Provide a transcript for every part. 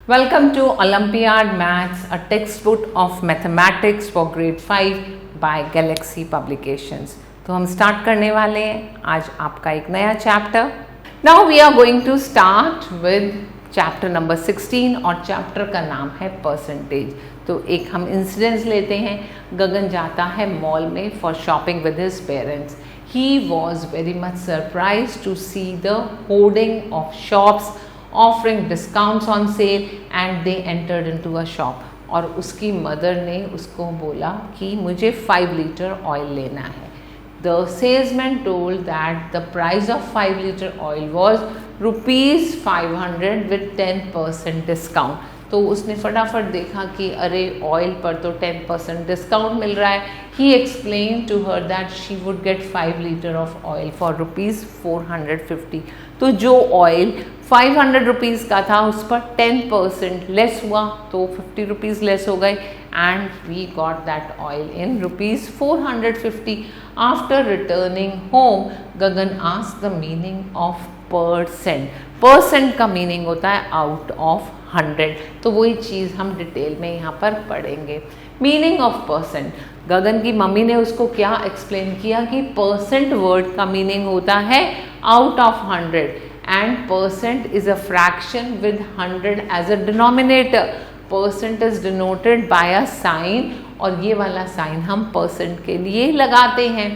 Welcome to Olympiad Maths, a textbook of mathematics for grade 5 by Galaxy Publications. तो हम start करने वाले हैं आज आपका एक नया chapter. Now we are going to start with chapter number 16 और चैप्टर का नाम है परसेंटेज. तो एक हम इंसिडेंस लेते हैं. गगन जाता है मॉल में for shopping with his parents. He was very much surprised to see the hoarding of shops offering discounts on sale and they entered into a shop. और उसकी मदर ने उसको बोला कि मुझे 5 लीटर ऑयल लेना है. The salesman told that the price of 5 liter oil was rupees 500 with 10% discount. तो उसने फटाफट देखा कि अरे ऑयल पर तो 10% डिस्काउंट मिल रहा है. He explained to her that she would get 5 liter of oil for rupees 450. तो जो ऑयल 500 रुपीज़ का था उस पर 10% लेस हुआ तो 50 रुपीज़ लेस हो गए and we got that oil in rupees 450. After returning home Gagan asked the meaning of percent. Percent का मीनिंग होता है आउट ऑफ 100. तो वही चीज़ हम डिटेल में यहाँ पर पढ़ेंगे. Meaning of percent. गगन की मम्मी ने उसको क्या एक्सप्लेन किया कि परसेंट वर्ड का मीनिंग होता है out of 100 and percent is a fraction with 100 as a denominator. Percent is denoted by a sign और ये वाला साइन हम percent के लिए लगाते हैं.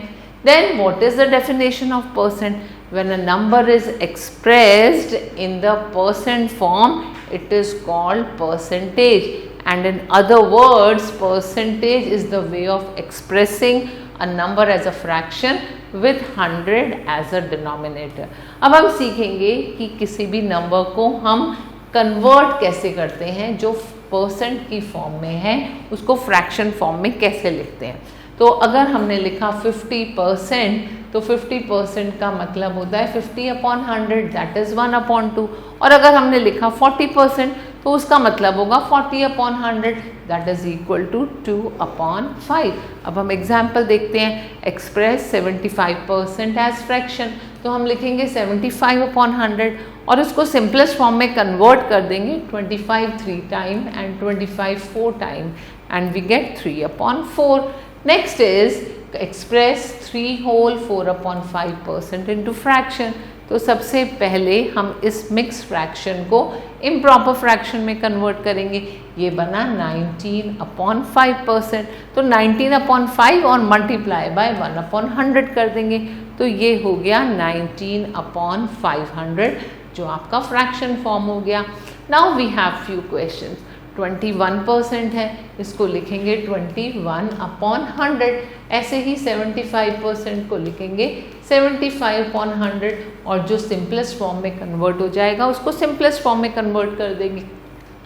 Then what is the definition of percent? When a number is expressed in the percent form, it is called percentage. And in other words, percentage is the way of expressing a number as a fraction with 100 as a denominator. अब हम सीखेंगे कि किसी भी number को हम convert कैसे करते हैं. जो परसेंट की फॉर्म में है उसको फ्रैक्शन फॉर्म में कैसे लिखते हैं. तो अगर हमने लिखा 50% तो 50% का मतलब होता है 50/100 दैट इज़ 1/2. और अगर हमने लिखा 40% तो उसका मतलब होगा 40/100 दैट इज इक्वल टू 2/5. अब हम एग्जाम्पल देखते हैं. Express 75% as fraction. तो हम लिखेंगे 75/100 और उसको सिंपलेस्ट फॉर्म में कन्वर्ट कर देंगे 25 3 time and 25 4 time and we get 3/4. Next is express 3 whole 4/5% into fraction. तो सबसे पहले हम इस मिक्स फ्रैक्शन को इम्प्रॉपर फ्रैक्शन में कन्वर्ट करेंगे. ये बना 19/5%. तो 19/5 और मल्टीप्लाई बाय 1/100 कर देंगे तो ये हो गया 19/500 जो आपका फ्रैक्शन फॉर्म हो गया. Now we have few questions. 21% है, इसको लिखेंगे 21/100. ऐसे ही 75% को लिखेंगे 75/100 और जो सिंपलेस्ट फॉर्म में कन्वर्ट हो जाएगा उसको सिंपलेस्ट फॉर्म में कन्वर्ट कर देंगे.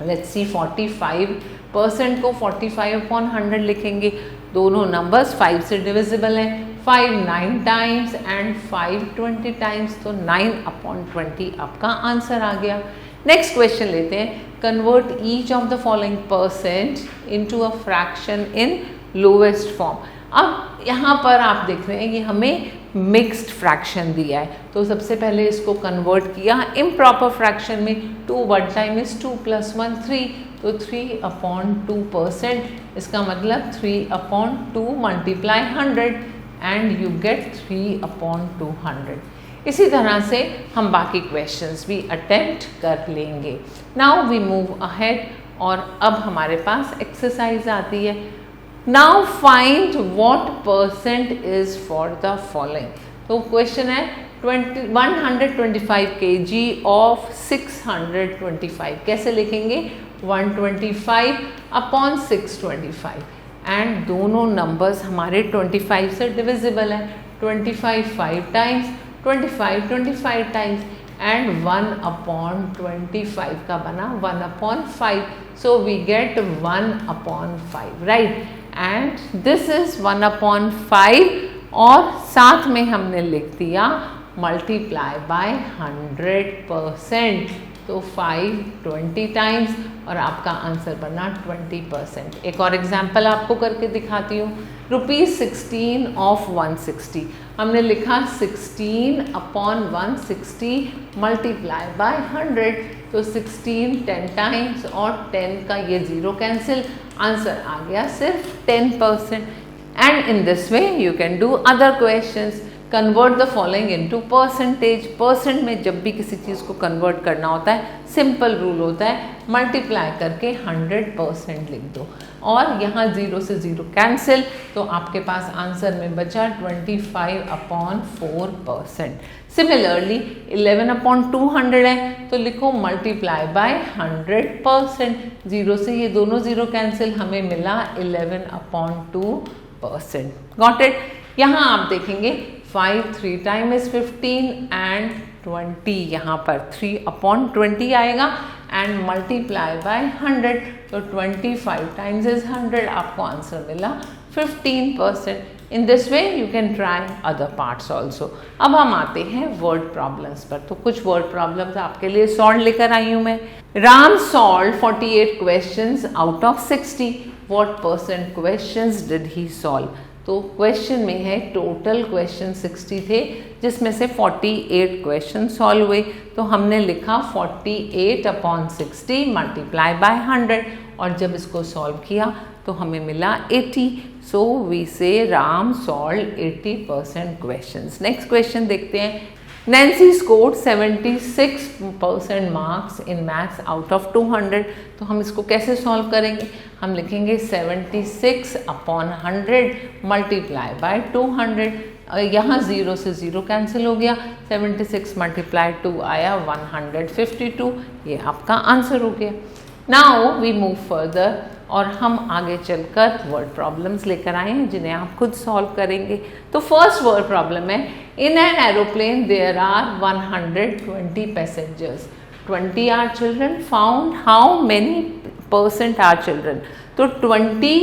लेट्स सी 45% को 45/100 लिखेंगे. दोनों नंबर्स 5 से डिविजिबल हैं. 5 9 टाइम्स एंड 5 20 टाइम्स. तो 9/20 आपका आंसर आ गया. नेक्स्ट क्वेश्चन लेते हैं. Convert each of the following percent into a fraction in lowest form. अब यहाँ पर आप देख रहे हैं कि हमें मिक्स्ड फ्रैक्शन दिया है. तो सबसे पहले इसको कन्वर्ट किया इम्प्रॉपर फ्रैक्शन में. 2 1 टाइम इज 2 + 1 3. तो 3/2%. इसका मतलब 3/2 मल्टीप्लाई 100 एंड यू गेट 3/200. इसी तरह से हम बाकी क्वेश्चंस भी अटेम्प्ट कर लेंगे. नाउ वी मूव अहेड और अब हमारे पास एक्सरसाइज आती है. Now find what percent is for the following. तो क्वेश्चन है 125 kg ऑफ 625. कैसे लिखेंगे 125/625 एंड दोनों नंबर्स हमारे 25 से डिविजिबल हैं. 25 5 टाइम्स 25 टाइम्स एंड 1/25 का बना 1/5. So we get 1/5 right. And this is 1/5 और साथ में हमने लिख दिया मल्टीप्लाई बाय 100%. तो 5 20 टाइम्स और आपका आंसर बना 20%. एक और एग्जाम्पल आपको करके दिखाती हूँ. ₹16 of 160, हमने लिखा 16 upon 160 मल्टीप्लाई बाय 100, तो 16 10 टाइम्स और 10 का ये 0 कैंसिल, आंसर आ गया सिर्फ 10%. And in this way you can do other questions. Convert the following into percentage. Percent में जब भी किसी चीज़ को कन्वर्ट करना होता है, सिंपल रूल होता है, मल्टीप्लाई करके 100% लिख दो और यहाँ 0 से 0 कैंसिल, तो आपके पास आंसर में बचा 25/4%. सिमिलरली 11/200 है, तो लिखो मल्टीप्लाई बाय 100%. 0 से ये दोनों 0 कैंसिल, हमें मिला 11/2%. Got it. यहाँ आप देखेंगे 5 3 टाइम इज 15 एंड 20, यहाँ पर 3/20 आएगा एंड मल्टीप्लाई बाय 100, तो 25 टाइम्स इज 100, आपको आंसर मिला 15%. In this way you can try other parts also. अब हम आते हैं वर्ड प्रॉब्लम्स पर. तो कुछ वर्ड प्रॉब्लम्स आपके लिए सॉल्व लेकर आई हूँ मैं. Ram solve 48 questions out of 60. What % questions did he solve. तो क्वेश्चन में है टोटल क्वेश्चन 60 थे, जिसमें से 48 क्वेश्चन सॉल्व हुए, तो हमने लिखा 48/60 मल्टीप्लाई बाय 100, और जब इसको सॉल्व किया तो हमें मिला 80. सो वी से Ram solve 80% questions. Next question देखते हैं. Nancy scored 76% marks in maths out of 200. तो हम इसको कैसे सॉल्व करेंगे. हम लिखेंगे 76/100 मल्टीप्लाई बाय 200. यहाँ 0 से 0 कैंसिल हो गया, 76 मल्टीप्लाई 2 आया 152. ये आपका आंसर हो गया. नाउ वी मूव फर्दर, और हम आगे चलकर वर्ड प्रॉब्लम्स लेकर आए हैं जिन्हें आप खुद सॉल्व करेंगे. तो फर्स्ट वर्ड प्रॉब्लम है, in an aeroplane there are 120 passengers, 20 are children, found how many % are children. तो 20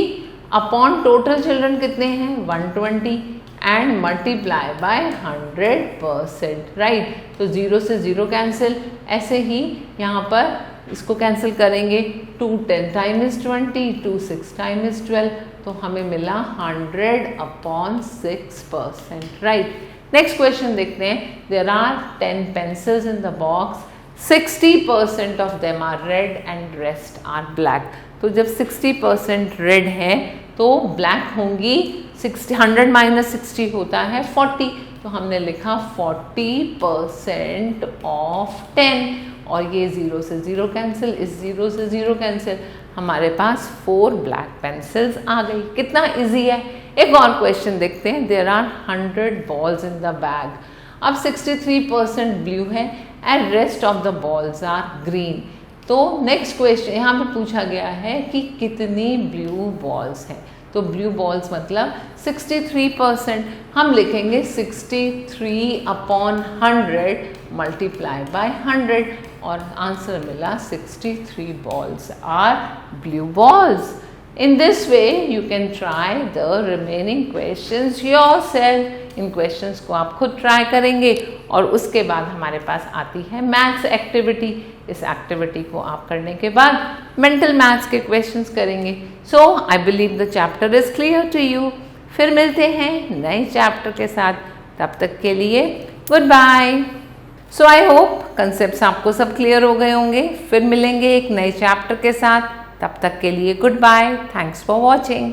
अपॉन टोटल चिल्ड्रन कितने हैं 120 एंड मल्टीप्लाई बाय 100%. राइट. तो 0 से 0 कैंसिल. ऐसे ही यहाँ पर इसको कैंसिल करेंगे. 2 10 टाइम इज 20, 2 6 टाइम इज 12, तो हमें मिला 100/6%. राइट. नेक्स्ट क्वेश्चन देखते हैं. There are 10 pencils in the box, 60% of them are red and rest are black. तो जब 60% रेड है तो ब्लैक होंगी 60. 100 - 60 होता है 40, तो हमने लिखा 40% ऑफ 10, और ये 0 से 0 कैंसिल, इस 0 से 0 कैंसिल, हमारे पास 4 ब्लैक पेंसिल्स आ गई. कितना इजी है. एक और क्वेश्चन देखते हैं. There are 100 balls in the bag. अब 63% ब्लू है and rest of the balls are green. तो नेक्स्ट क्वेश्चन यहाँ पर पूछा गया है कि कितनी ब्लू बॉल्स हैं. तो ब्लू बॉल्स मतलब 63%. हम लिखेंगे 63/100 मल्टीप्लाई बाय 100, और आंसर मिला 63 balls are blue balls. In this way you can try the remaining questions yourself. In questions को आप खुद ट्राई करेंगे, और उसके बाद हमारे पास आती है मैथ्स एक्टिविटी. इस एक्टिविटी को आप करने के बाद मेंटल मैथ्स के क्वेश्चंस करेंगे. So I believe the chapter is clear to you. फिर मिलते हैं नए चैप्टर के साथ. तब तक के लिए goodbye. So I hope concepts आपको सब क्लियर हो गए होंगे. फिर मिलेंगे एक नए चैप्टर के साथ. तब तक के लिए goodbye. Thanks for watching.